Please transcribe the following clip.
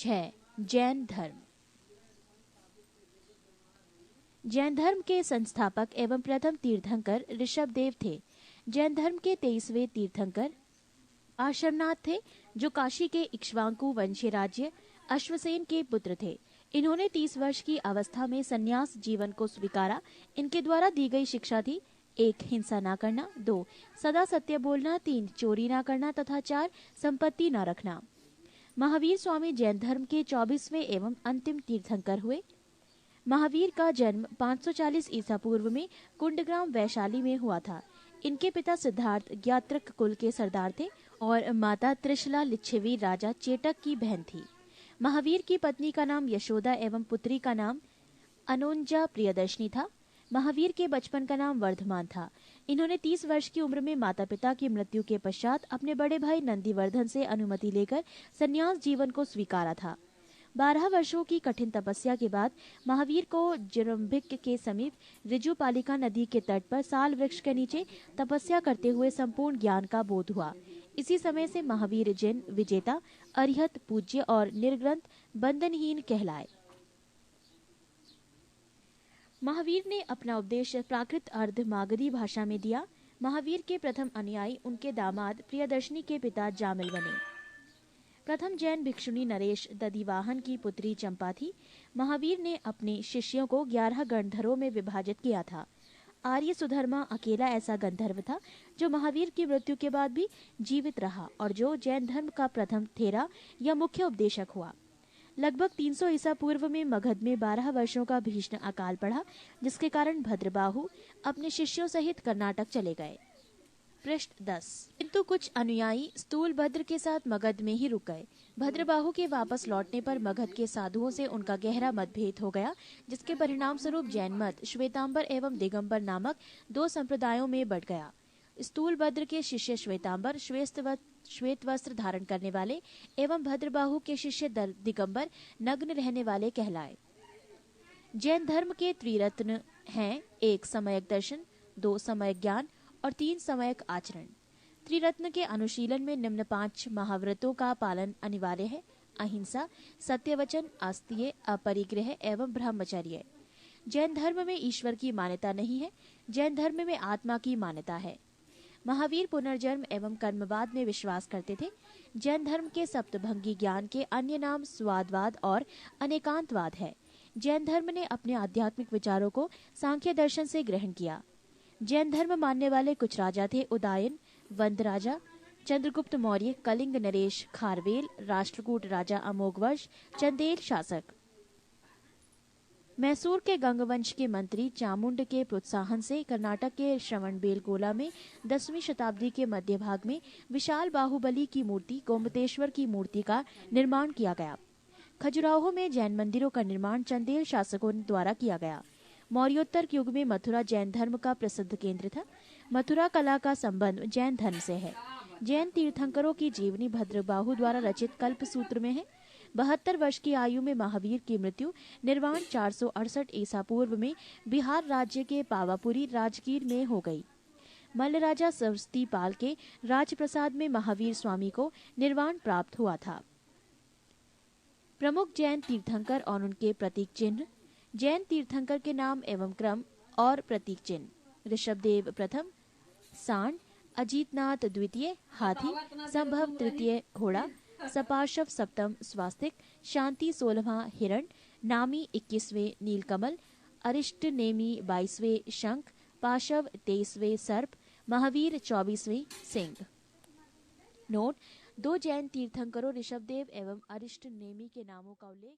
6. जैन धर्म। जैन धर्म के संस्थापक एवं प्रथम तीर्थंकर ऋषभदेव थे। जैन धर्म के 23वें तीर्थंकर आश्रमनाथ थे, जो काशी के इक्ष्वाकु वंशीय राज्य अश्वसेन के पुत्र थे। इन्होंने 30 वर्ष की अवस्था में संन्यास जीवन को स्वीकारा। इनके द्वारा दी गई शिक्षा थी: 1. हिंसा न करना, 2. सदा सत्य बोलना, 3. चोरी न करना तथा 4. संपत्ति न रखना। महावीर स्वामी जैन धर्म के 24वें एवं अंतिम तीर्थंकर हुए। महावीर का जन्म 540 ईसा पूर्व में कुंडग्राम वैशाली में हुआ था। इनके पिता सिद्धार्थ ज्ञात्रक कुल के सरदार थे और माता त्रिशला लिच्छवी राजा चेटक की बहन थी। महावीर की पत्नी का नाम यशोदा एवं पुत्री का नाम अनोंजा प्रियदर्शनी था। महावीर के बचपन का नाम वर्धमान था। इन्होंने 30 वर्ष की उम्र में माता पिता की मृत्यु के पश्चात अपने बड़े भाई नंदीवर्धन से अनुमति लेकर संन्यास जीवन को स्वीकारा था। 12 वर्षों की कठिन तपस्या के बाद महावीर को जिरम्भिक के समीप ऋजुपालिका नदी के तट पर साल वृक्ष के नीचे तपस्या करते हुए संपूर्ण ज्ञान का बोध हुआ। इसी समय से महावीर जिन विजेता, अरिहत, पूज्य और निर्ग्रंथ बंधनहीन कहलाए। महावीर ने अपना उपदेश प्राकृत अर्ध मागधी भाषा में दिया। महावीर के प्रथम अनुयायी उनके दामाद प्रियदर्शनी के पिता जामिल बने। प्रथम जैन भिक्षुणी नरेश दधिवाहन की पुत्री चंपा थी। महावीर ने अपने शिष्यों को 11 गंधर्वों में विभाजित किया था। आर्य सुधर्मा अकेला ऐसा गंधर्व था जो महावीर की मृत्यु के बाद भी जीवित रहा और जो जैन धर्म का प्रथम थेरा या मुख्य उपदेशक हुआ। लगभग 300 ईसा पूर्व में मगध में 12 वर्षों का भीषण अकाल पड़ा, जिसके कारण भद्रबाहु अपने शिष्यों सहित कर्नाटक चले गए। पृष्ठ 10। किंतु कुछ अनुयायी स्थूलभद्र के साथ मगध में ही रुक गए। भद्रबाहु के वापस लौटने पर मगध के साधुओं से उनका गहरा मतभेद हो गया, जिसके परिणाम स्वरूप जैन मत श्वेतांबर एवं दिगंबर नामक 2 संप्रदायों में बढ़ गया। स्थूलभद्र के शिष्य श्वेतांबर श्वेत वस्त्र धारण करने वाले एवं भद्रबाहु के शिष्य दिगंबर नग्न रहने वाले कहलाए। जैन धर्म के त्रिरत्न हैं: 1. सम्यक दर्शन, 2. सम्यक ज्ञान और 3. सम्यक आचरण। त्रिरत्न के अनुशीलन में निम्न 5 महाव्रतों का पालन अनिवार्य है: अहिंसा, सत्यवचन, आस्तीय, अपरिग्रह एवं ब्रह्मचर्य। जैन धर्म में ईश्वर की मान्यता नहीं है। जैन धर्म में आत्मा की मान्यता है। महावीर पुनर्जन्म एवं कर्मवाद में विश्वास करते थे। जैन धर्म के सप्तभंगी ज्ञान के अन्य नाम स्वादवाद और अनेकांतवाद है। जैन धर्म ने अपने आध्यात्मिक विचारों को सांख्य दर्शन से ग्रहण किया। जैन धर्म मानने वाले कुछ राजा थे: उदयन, वंद राजा, चंद्रगुप्त मौर्य, कलिंग नरेश खारवेल, राष्ट्रकूट राजा अमोघवर्ष, चंदेल शासक। मैसूर के गंगवंश के मंत्री चामुंड के प्रोत्साहन से कर्नाटक के श्रवणबेलगोला में 10वीं शताब्दी के मध्य भाग में विशाल बाहुबली की मूर्ति गोमतेश्वर की मूर्ति का निर्माण किया गया। खजुराहो में जैन मंदिरों का निर्माण चंदेल शासकों द्वारा किया गया। मौर्योत्तर युग में मथुरा जैन धर्म का प्रसिद्ध केंद्र था। मथुरा कला का संबंध जैन धर्म से है। जैन तीर्थंकरों की जीवनी भद्रबाहु द्वारा रचित कल्प सूत्र में है। 72 वर्ष की आयु में महावीर की मृत्यु निर्वाण 468 ईसा पूर्व में बिहार राज्य के पावापुरी राजगीर में हो गई। मल्ल राजा सरस्वती पाल के राजप्रसाद में महावीर स्वामी को निर्वाण प्राप्त हुआ था। प्रमुख जैन तीर्थंकर और उनके प्रतीक चिन्ह। जैन तीर्थंकर के नाम एवं क्रम और प्रतीक चिन्ह: ऋषभदेव प्रथम, सांड, अजीतनाथ द्वितीय, हाथी, संभव तृतीय, घोड़ा, सपार्शव सप्तम, स्वास्तिक, शांति 16वां, हिरण, नामी 21वें, नीलकमल, अरिष्ट नेमी 22वें, शंख, पाशव 23वें, सर्प, महावीर 24वें, सिंह। नोट: 2 जैन तीर्थंकरों ऋषभदेव एवं अरिष्ट नेमी के नामों का उल्लेख